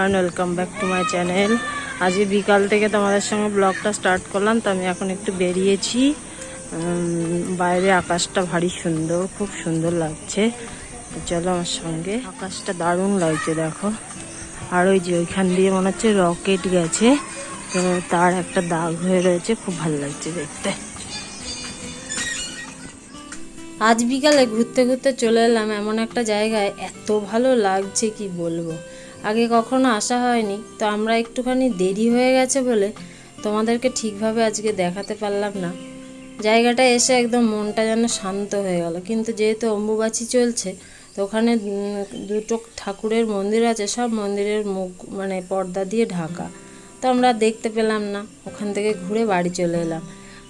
Everyone, welcome back to my channel. আজকে বিকাল থেকে তোমাদের সঙ্গে ব্লগটা স্টার্ট করলাম। তো আমি এখন একটু বেরিয়েছি। বাইরে আকাশটা ভারী সুন্দর, খুব সুন্দর লাগছে। তো চলো আমার সঙ্গে। আকাশটা দারুণ লাগছে দেখো। আর ওই যে ওইখান দিয়ে মনে হচ্ছে রকেট গেছে, তো তার একটা দাগ হয়ে রয়েছে, খুব ভালো লাগছে দেখতে। আজ বিকালে ঘুরতে ঘুরতে চলে এলাম এমন একটা জায়গায়, এত ভালো লাগছে কি বলবো। আগে কখনো আসা হয়নি, তো আমরা একটুখানি দেরি হয়ে গেছে বলে তোমাদেরকে ঠিকভাবে আজকে দেখাতে পারলাম না। জায়গাটা এসে একদম মনটা যেন শান্ত হয়ে গেল। কিন্তু যেহেতু অম্বুবাচী চলছে, তো ওখানে দুটো ঠাকুরের মন্দির আছে, সব মন্দিরের মুখ পর্দা দিয়ে ঢাকা। তো আমরা দেখতে পেলাম না, ওখান থেকে ঘুরে বাড়ি চলে এলাম।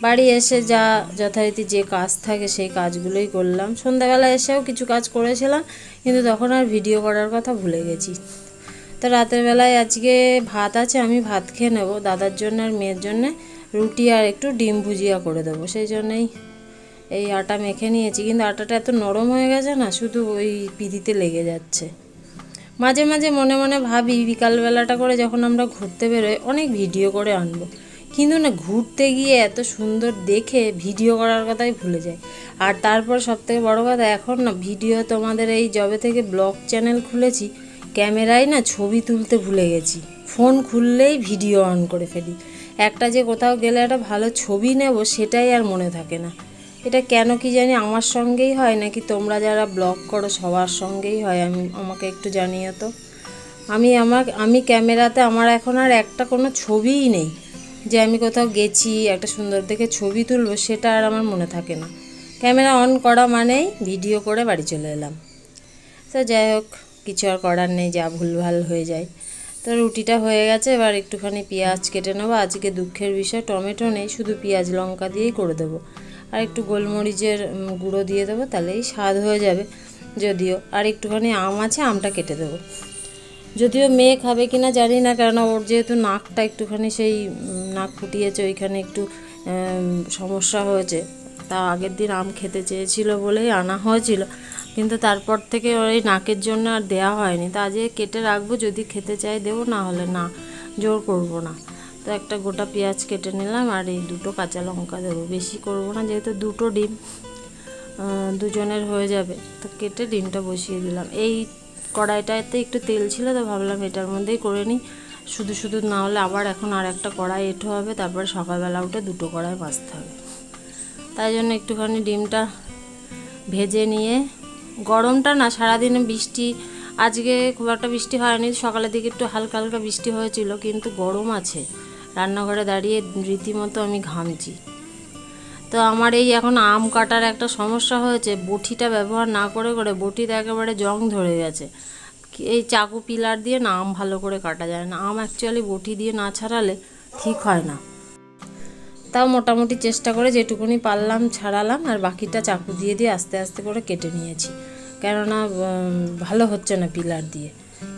বাড়ি এসে যা যথারীতি যে কাজ থাকে সেই কাজগুলোই করলাম। সন্ধ্যাবেলা এসেও কিছু কাজ করেছিলাম, কিন্তু তখন আর ভিডিও করার কথা ভুলে গেছি। তো রাতের বেলায় আজকে ভাত আছে, আমি ভাত খেয়ে নেবো। দাদার জন্য আর মেয়ের জন্যে রুটি আর একটু ডিম ভুজিয়া করে দেবো, সেই জন্যই এই আটা মেখে নিয়েছি। কিন্তু আটাটা এত নরম হয়ে গেছে না, শুধু ওই পিদিতে লেগে যাচ্ছে। মাঝে মাঝে মনে মনে ভাবি বিকালবেলাটা করে যখন আমরা ঘুরতে বেরোই অনেক ভিডিও করে আনবো, কিন্তু না, ঘুরতে গিয়ে এত সুন্দর দেখে ভিডিও করার কথাই ভুলে যাই। আর তারপর সবথেকে বড় কথা, এখন না ভিডিও তোমাদের এই যবে থেকে ব্লগ চ্যানেল খুলেছি, ক্যামেরায় না ছবি তুলতে ভুলে গেছি। ফোন খুললেই ভিডিও অন করে ফেলি। একটা যে কোথাও গেলে একটা ভালো ছবি নেব, সেটাই আর মনে থাকে না। এটা কেন কি জানি, আমার সঙ্গেই হয় নাকি তোমরা যারা ব্লগ করো সবার সঙ্গেই হয়, আমাকে একটু জানিও তো। আমি ক্যামেরাতে আমার এখন আর একটা কোনো ছবিই নেই যে আমি কোথাও গেছি একটা সুন্দর দেখে ছবি তুলবো, সেটা আর আমার মনে থাকে না। ক্যামেরা অন করা মানেই ভিডিও করে বাড়ি চলে এলাম। তো যাই হোক, কিছু আর করার নেই, যা ভুলভাল হয়ে যায়। তো রুটিটা হয়ে গেছে, এবার একটুখানি পেঁয়াজ কেটে নেবো। আজকে দুঃখের বিষয়, টমেটো নেই, শুধু পেঁয়াজ লঙ্কা দিয়েই করে দেবো। আর একটু গোলমরিচের গুঁড়ো দিয়ে দেবো, তাহলেই স্বাদ হয়ে যাবে। যদিও আর একটুখানি আম আছে, আমটা কেটে দেবো। যদিও মেয়ে খাবে কিনা জানি না, কেননা ওর যেহেতু নাকটা একটুখানি সেই নাক ফুটিয়েছে, ওইখানে একটু সমস্যা হয়েছে। তা আগের দিন আম খেতে চেয়েছিল বলেই আনা হয়েছিল, কিন্তু তারপর থেকে ওর এই নাকের জন্য আর দেওয়া হয়নি। তা আজকে কেটে রাখবো, যদি খেতে চাই দেবো, না হলে না, জোর করবো না। তো একটা গোটা পেঁয়াজ কেটে নিলাম, আর এই দুটো কাঁচা লঙ্কা দেবো। বেশি করবো না, যেহেতু দুটো ডিম দুজনের হয়ে যাবে। তো কেটে ডিমটা বসিয়ে দিলাম। এই কড়াইটাতে একটু তেল ছিল, তো ভাবলাম এটার মধ্যেই করে নিই। শুধু শুধু না হলে আবার এখন আর একটা কড়াই এঁটো হবে, তারপরে সকালবেলা উঠে দুটো কড়াই মাজতে হবে। তাই জন্য একটুখানি ডিমটা ভেজে নিয়ে, গরমটা না, সারাদিনে বৃষ্টি, আজকে খুব একটা বৃষ্টি হয়নি, সকালের দিকে একটু হালকা হালকা বৃষ্টি হয়েছিল, কিন্তু গরম আছে। রান্নাঘরে দাঁড়িয়ে রীতিমতো আমি ঘামছি। তো আমার এই এখন আম কাটার একটা সমস্যা হয়েছে, বটিটা ব্যবহার না করে করে বটিতে একেবারে জং ধরে গেছে। এই চাকু পিলার দিয়ে না আম ভালো করে কাটা যায় না। আম অ্যাকচুয়ালি বটি দিয়ে না ছাড়ালে ঠিক হয় না। তাও মোটামুটি চেষ্টা করে যেটুকুনি পারলাম ছাড়ালাম, আর বাকিটা চাকু দিয়ে দিয়ে আস্তে আস্তে করে কেটে নিয়েছি। কেননা ভালো হচ্ছে না পিলার দিয়ে।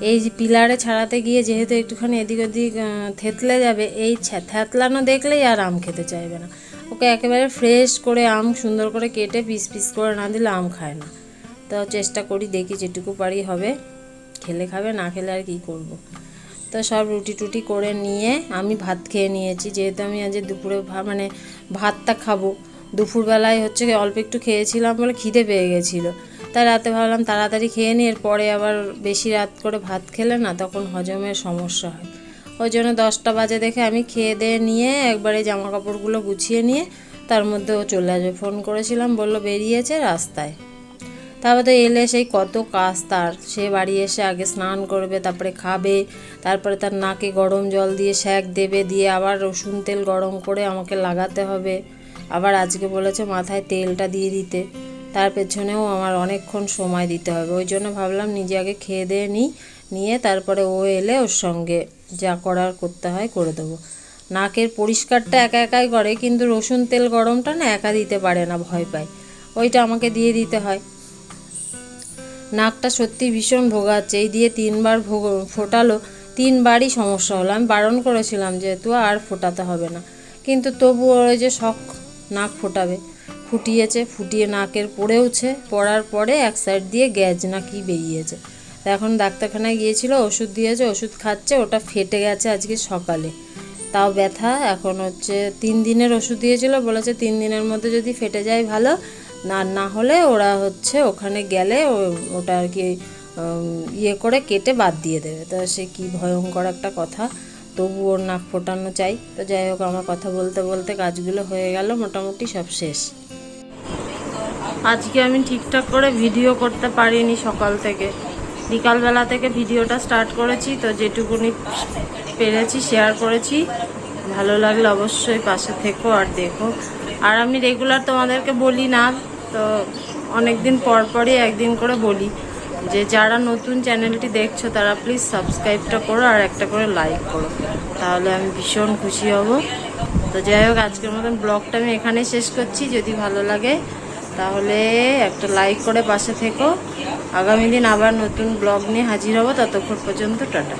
এই যে পিলারে ছাড়াতে গিয়ে যেহেতু একটুখানি এদিক ওদিক থেতলে যাবে, এই থেতলানো দেখলেই আর আম খেতে চাইবে না। ওকে একেবারে ফ্রেশ করে আম সুন্দর করে কেটে পিস পিস করে না দিলে আম খায় না। তো চেষ্টা করি, দেখি যেটুকু পারি হবে, খেলে খাবে, না খেলে আর কী করব। তো সব রুটি টুটি করে নিয়ে আমি ভাত খেয়ে নিয়েছি। যেহেতু আমি আজ দুপুরে ভাতটা খাবো, দুপুরবেলায় হচ্ছে অল্প একটু খেয়েছিলাম বলে খিদে পেয়ে গেছিলো। তাই রাতে ভাবলাম তাড়াতাড়ি খেয়ে নিই, এরপরে আবার বেশি রাত করে ভাত খেলে না তখন হজমের সমস্যা হয়। ওই জন্য 10টা বাজে দেখে আমি খেয়ে দিয়ে নিয়ে একবারে জামা কাপড়গুলো গুছিয়ে নিয়ে তার মধ্যে ও চলে আসবে। ফোন করেছিলাম, বললো বেরিয়েছে রাস্তায়। তারপরে তো এলে সেই কত কাজ তার। সে বাড়ি এসে আগে স্নান করবে, তারপরে খাবে, তারপরে তার নাকে গরম জল দিয়ে সেঁক দেবে, দিয়ে আবার রসুন তেল গরম করে আমাকে লাগাতে হবে। আবার আজকে বলেছে মাথায় তেলটা দিয়ে দিতে, তার পেছনেও আমার অনেকক্ষণ সময় দিতে হবে। ওই জন্য ভাবলাম নিজে আগে খেয়ে দিয়ে নিয়ে তারপরে ও এলে ওর সঙ্গে যা করার করতে হয় করে দেবো। নাকের পরিষ্কারটা একা একাই করে, কিন্তু রসুন তেল গরমটা না একা দিতে পারে না, ভয় পায়, ওইটা আমাকে দিয়ে দিতে হয়। নাকটা সত্যি ভীষণ ভোগাচ্ছে। এই দিয়ে 3বার ফোটালো, 3বারই সমস্যা হলো। আমি বারণ করেছিলাম যেহেতু আর ফোটাতে হবে না, কিন্তু তবুও ওই যে শখ, নাক ফোটাবে। ফুটিয়েছে, ফুটিয়ে নাকের পড়েওছে, পড়ার পরে এক সাইড দিয়ে গ্যাজ না কি বেরিয়েছে। তো এখন ডাক্তারখানায় গিয়েছিল, ওষুধ দিয়েছে, ওষুধ খাচ্ছে, ওটা ফেটে গেছে আজকে সকালে, তাও ব্যথা। এখন হচ্ছে 3 দিনের ওষুধ দিয়েছিল, বলেছে 3 দিনের মধ্যে যদি ফেটে যায় ভালো, না হলে ওরা হচ্ছে ওখানে গেলে ওটা আর কি ইয়ে করে কেটে বাদ দিয়ে দেবে। তো সে কি ভয়ঙ্কর একটা কথা, তবু ওর নাক ফোটানো চাই। তো যাই হোক, আমার কথা বলতে বলতে কাজগুলো হয়ে গেল, মোটামুটি সব শেষ। আজকে আমি ঠিকঠাক করে ভিডিও করতে পারিনি, সকাল থেকে বিকালবেলা থেকে ভিডিওটা স্টার্ট করেছি, তো যেটুকুনি পেরেছি শেয়ার করেছি। ভালো লাগলে অবশ্যই পাশে থেকো আর দেখো। আর আমি রেগুলার তোমাদেরকে বলি না, তো অনেক দিন পর পরই একদিন করে বলি যে যারা নতুন চ্যানেলটি দেখছো তারা প্লিজ সাবস্ক্রাইবটা করো আর একটা করে লাইক করো, তাহলে আমি ভীষণ খুশি হব। তো যাই হোক, আজকের মতন ব্লগটা আমি এখানেই শেষ করছি। যদি ভালো লাগে তাহলে একটা লাইক করে পাশে থেকো। আগামী দিন আবার নতুন ব্লগ নিয়ে হাজির হব, ততক্ষণ পর্যন্ত টাটা।